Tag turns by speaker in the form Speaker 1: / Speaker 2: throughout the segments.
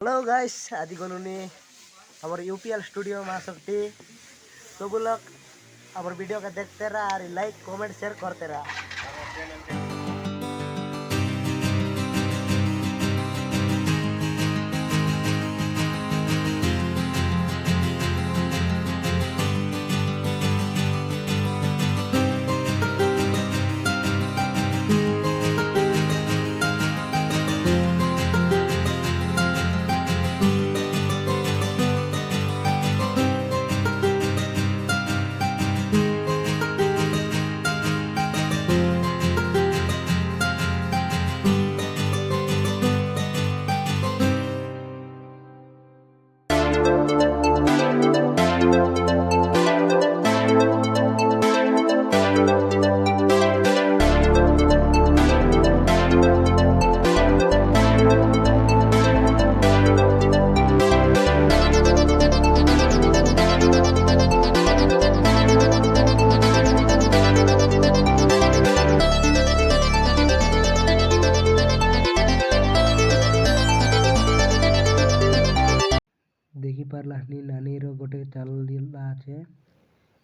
Speaker 1: Hello guys आदि गलुनी हमारे UPL studio में सकती सब लोग हमारे वीडियो का देखते रहा और लाइक कमेंट शेयर करते रहा। देखी पारलानी नानी रो गोटे चलला আছে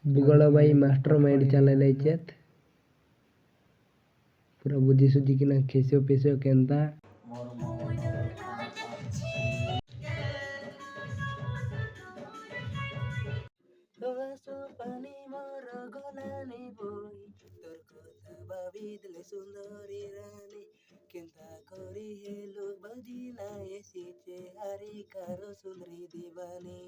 Speaker 1: बुगड़ भाई मास्टर माइंड चले चेत पूरा बुझी सुझी किना खेसो पेसो केंता पानी मोर गलाने बोई तोर कथा भाबी दिले सुंदरी रानी केंता करी हेलो बदिना एसीचे हारी कारो सुंदरी दीवानी